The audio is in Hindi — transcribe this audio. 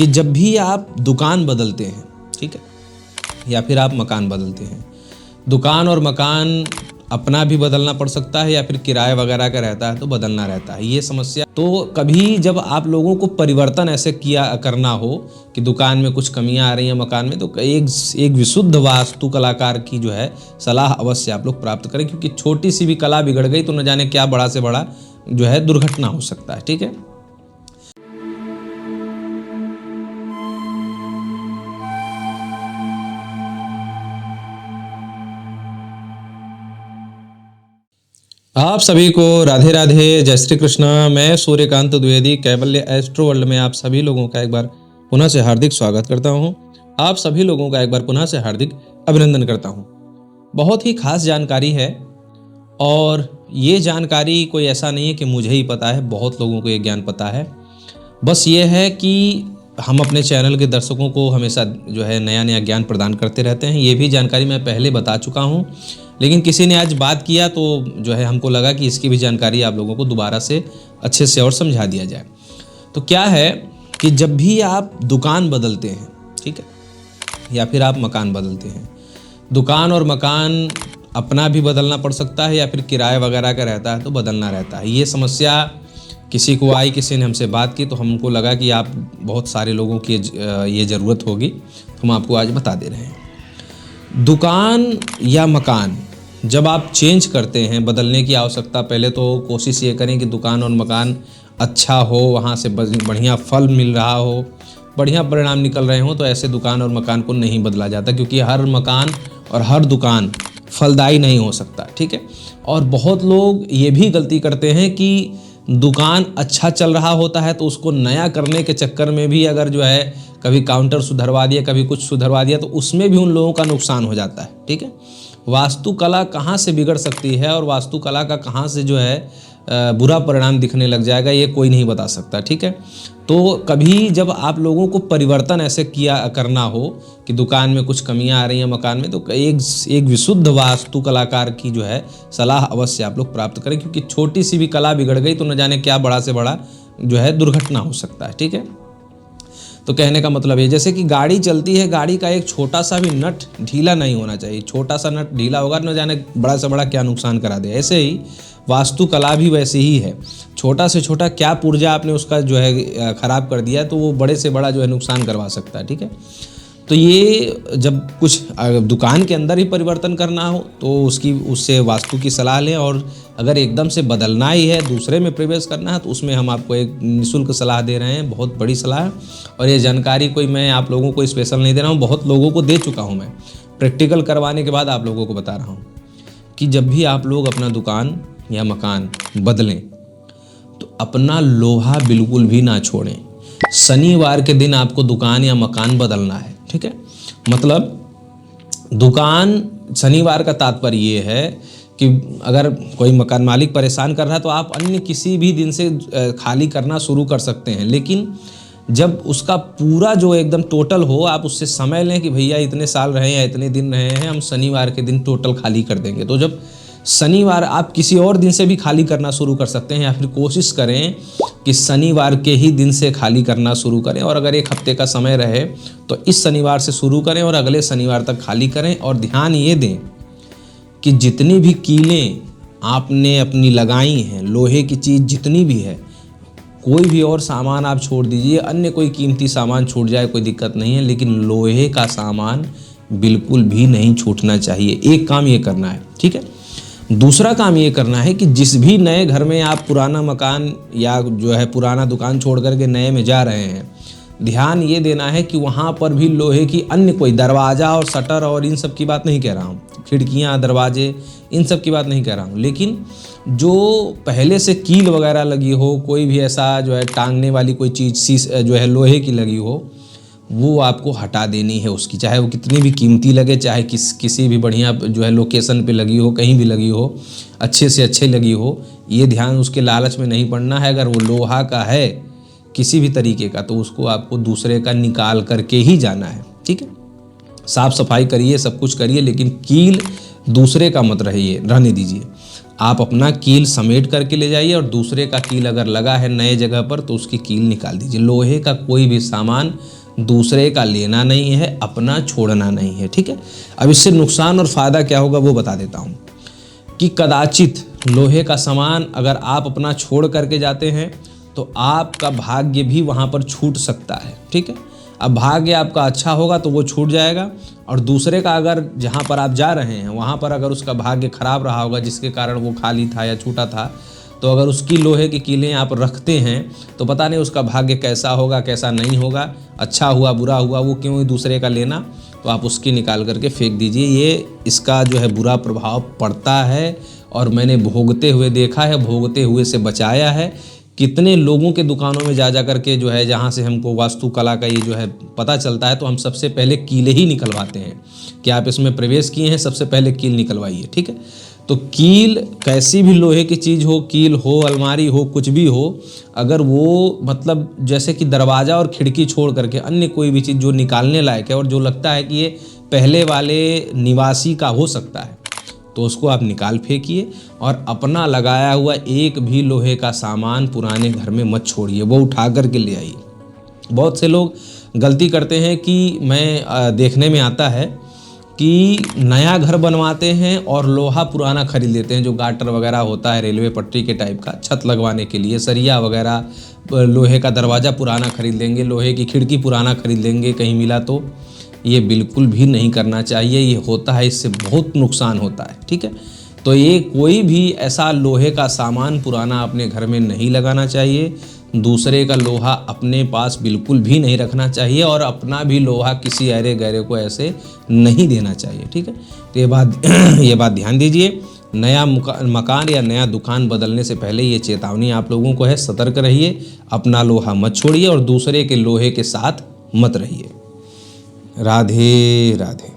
कि जब भी आप दुकान बदलते हैं, ठीक है, या फिर आप मकान बदलते हैं, दुकान और मकान अपना भी बदलना पड़ सकता है या फिर किराए वगैरह का रहता है तो बदलना रहता है। ये समस्या तो कभी जब आप लोगों को परिवर्तन ऐसे करना हो कि दुकान में कुछ कमियां आ रही हैं मकान में, तो एक विशुद्ध वास्तु कलाकार की जो है सलाह अवश्य आप लोग प्राप्त करें, क्योंकि छोटी सी भी कला बिगड़ गई तो न जाने क्या बड़ा से बड़ा जो है दुर्घटना हो सकता है। ठीक है, आप सभी को राधे राधे, जय श्री कृष्ण। मैं सूर्यकांत द्विवेदी कैवल्य एस्ट्रो वर्ल्ड में आप सभी लोगों का एक बार पुनः से हार्दिक स्वागत करता हूं। आप सभी लोगों का एक बार पुनः से हार्दिक अभिनंदन करता हूं। बहुत ही खास जानकारी है और ये जानकारी कोई ऐसा नहीं है कि मुझे ही पता है, बहुत लोगों को ये ज्ञान पता है। बस ये है कि हम अपने चैनल के दर्शकों को हमेशा जो है नया नया ज्ञान प्रदान करते रहते हैं। ये भी जानकारी मैं पहले बता चुका हूँ, लेकिन किसी ने आज बात किया तो जो है हमको लगा कि इसकी भी जानकारी आप लोगों को दोबारा से अच्छे से और समझा दिया जाए। तो क्या है कि जब भी आप दुकान बदलते हैं, ठीक है, या फिर आप मकान बदलते हैं, दुकान और मकान अपना भी बदलना पड़ सकता है या फिर किराए वगैरह का रहता है तो बदलना रहता है। ये समस्या किसी को आई, किसी ने हमसे बात की तो हमको लगा कि आप बहुत सारे लोगों की ये ज़रूरत होगी, तो हम आपको आज बता दे रहे हैं। दुकान या मकान जब आप चेंज करते हैं, बदलने की आवश्यकता, पहले तो कोशिश ये करें कि दुकान और मकान अच्छा हो, वहाँ से बढ़िया फल मिल रहा हो, बढ़िया परिणाम निकल रहे हों, तो ऐसे दुकान और मकान को नहीं बदला जाता, क्योंकि हर मकान और हर दुकान फलदायी नहीं हो सकता। ठीक है, और बहुत लोग ये भी गलती करते हैं कि दुकान अच्छा चल रहा होता है तो उसको नया करने के चक्कर में भी अगर जो है कभी काउंटर सुधरवा दिया, कभी कुछ सुधरवा दिया, तो उसमें भी उन लोगों का नुकसान हो जाता है। ठीक है, वास्तुकला कहाँ से बिगड़ सकती है और वास्तुकला का कहाँ से जो है बुरा परिणाम दिखने लग जाएगा, ये कोई नहीं बता सकता। ठीक है, तो कभी जब आप लोगों को परिवर्तन ऐसे करना हो कि दुकान में कुछ कमियां आ रही हैं मकान में, तो एक विशुद्ध वास्तु कलाकार की जो है सलाह अवश्य आप लोग प्राप्त करें, क्योंकि छोटी सी भी कला बिगड़ गई तो न जाने क्या बड़ा से बड़ा जो है दुर्घटना हो सकता है। ठीक है, तो कहने का मतलब ये, जैसे कि गाड़ी चलती है, गाड़ी का एक छोटा सा भी नट ढीला नहीं होना चाहिए। छोटा सा नट ढीला होगा न जाने बड़ा से बड़ा क्या नुकसान करा दे। ऐसे ही वास्तुकला भी वैसे ही है, छोटा से छोटा क्या पुर्जा आपने उसका जो है ख़राब कर दिया तो वो बड़े से बड़ा जो है नुकसान करवा सकता है। ठीक है, तो ये जब कुछ दुकान के अंदर ही परिवर्तन करना हो तो उससे वास्तु की सलाह लें, और अगर एकदम से बदलना ही है, दूसरे में प्रवेश करना है, तो उसमें हम आपको एक निःशुल्क सलाह दे रहे हैं, बहुत बड़ी सलाह है। और ये जानकारी कोई मैं आप लोगों को स्पेशल नहीं दे रहा हूँ, बहुत लोगों को दे चुका हूँ। मैं प्रैक्टिकल करवाने के बाद आप लोगों को बता रहा हूँ कि जब भी आप लोग अपना दुकान या मकान बदलें तो अपना लोहा बिल्कुल भी ना छोड़ें। शनिवार के दिन आपको दुकान या मकान बदलना है। ठीक है, मतलब दुकान, शनिवार का तात्पर्य ये है कि अगर कोई मकान मालिक परेशान कर रहा है तो आप अन्य किसी भी दिन से खाली करना शुरू कर सकते हैं, लेकिन जब उसका पूरा जो एकदम टोटल हो, आप उससे समय लें कि भैया इतने साल रहे हैं या इतने दिन रहे हैं, हम शनिवार के दिन टोटल खाली कर देंगे। तो जब शनिवार, आप किसी और दिन से भी खाली करना शुरू कर सकते हैं, या फिर कोशिश करें कि शनिवार के ही दिन से खाली करना शुरू करें, और अगर एक हफ्ते का समय रहे तो इस शनिवार से शुरू करें और अगले शनिवार तक खाली करें। और ध्यान ये दें कि जितनी भी कीलें आपने अपनी लगाई हैं, लोहे की चीज़ जितनी भी है, कोई भी और सामान आप छोड़ दीजिए, अन्य कोई कीमती सामान छूट जाए कोई दिक्कत नहीं है, लेकिन लोहे का सामान बिल्कुल भी नहीं छूटना चाहिए। एक काम ये करना है। ठीक है, दूसरा काम ये करना है कि जिस भी नए घर में आप पुराना मकान या जो है पुराना दुकान छोड़ करके नए में जा रहे हैं, ध्यान ये देना है कि वहाँ पर भी लोहे की अन्य कोई दरवाज़ा और शटर और इन सब की बात नहीं कह रहा हूँ, खिड़कियाँ, दरवाजे, इन सब की बात नहीं कह रहा हूँ, लेकिन जो पहले से कील वगैरह लगी हो, कोई भी ऐसा जो है टांगने वाली कोई चीज़ जो है लोहे की लगी हो, वो आपको हटा देनी है उसकी, चाहे वो कितनी भी कीमती लगे, चाहे किसी भी बढ़िया जो है लोकेशन पे लगी हो, कहीं भी लगी हो, अच्छे से अच्छे लगी हो, ये ध्यान, उसके लालच में नहीं पड़ना है। अगर वो लोहा का है किसी भी तरीके का तो उसको आपको दूसरे का निकाल करके ही जाना है। ठीक है, साफ़ सफाई करिए, सब कुछ करिए, लेकिन कील दूसरे का मत रहने दीजिए। आप अपना कील समेट करके ले जाइए और दूसरे का कील अगर लगा है नए जगह पर तो उसकी कील निकाल दीजिए। लोहे का कोई भी सामान दूसरे का लेना नहीं है, अपना छोड़ना नहीं है, ठीक है। अब इससे नुकसान और फ़ायदा क्या होगा वो बता देता हूँ कि कदाचित लोहे का सामान अगर आप अपना छोड़ करके जाते हैं तो आपका भाग्य भी वहाँ पर छूट सकता है, ठीक है। अब भाग्य आपका अच्छा होगा तो वो छूट जाएगा, और दूसरे का अगर जहाँ पर आप जा रहे हैं वहाँ पर अगर उसका भाग्य खराब रहा होगा जिसके कारण वो खाली था या छूटा था, तो अगर उसकी लोहे की कीलें आप रखते हैं तो पता नहीं उसका भाग्य कैसा होगा कैसा नहीं होगा, अच्छा हुआ बुरा हुआ, वो क्यों ही दूसरे का लेना। तो आप उसकी निकाल करके फेंक दीजिए। ये इसका जो है बुरा प्रभाव पड़ता है और मैंने भोगते हुए देखा है, भोगते हुए से बचाया है। कितने लोगों के दुकानों में जा कर के जो है जहाँ से हमको वास्तुकला का ये जो है पता चलता है, तो हम सबसे पहले कीले ही निकलवाते हैं कि आप इसमें प्रवेश किए हैं, सबसे पहले कील निकलवाइए, ठीक है। तो कील कैसी भी लोहे की चीज़ हो, कील हो, अलमारी हो, कुछ भी हो, अगर वो मतलब जैसे कि दरवाज़ा और खिड़की छोड़ करके अन्य कोई भी चीज़ जो निकालने लायक है और जो लगता है कि ये पहले वाले निवासी का हो सकता है, तो उसको आप निकाल फेंकिए और अपना लगाया हुआ एक भी लोहे का सामान पुराने घर में मत छोड़िए, वो उठा करके ले आइए। बहुत से लोग गलती करते हैं कि मैं देखने में आता है कि नया घर बनवाते हैं और लोहा पुराना खरीद लेते हैं, जो गाटर वगैरह होता है रेलवे पटरी के टाइप का, छत लगवाने के लिए सरिया वगैरह, लोहे का दरवाज़ा पुराना खरीद लेंगे, लोहे की खिड़की पुराना खरीद लेंगे कहीं मिला तो। ये बिल्कुल भी नहीं करना चाहिए, ये होता है, इससे बहुत नुकसान होता है, ठीक है। तो ये कोई भी ऐसा लोहे का सामान पुराना अपने घर में नहीं लगाना चाहिए, दूसरे का लोहा अपने पास बिल्कुल भी नहीं रखना चाहिए और अपना भी लोहा किसी अरे गहरे को ऐसे नहीं देना चाहिए, ठीक है। तो ये बात ध्यान दीजिए। नया मकान या नया दुकान बदलने से पहले ये चेतावनी आप लोगों को है, सतर्क रहिए, अपना लोहा मत छोड़िए और दूसरे के लोहे के साथ मत रहिए। राधे राधे।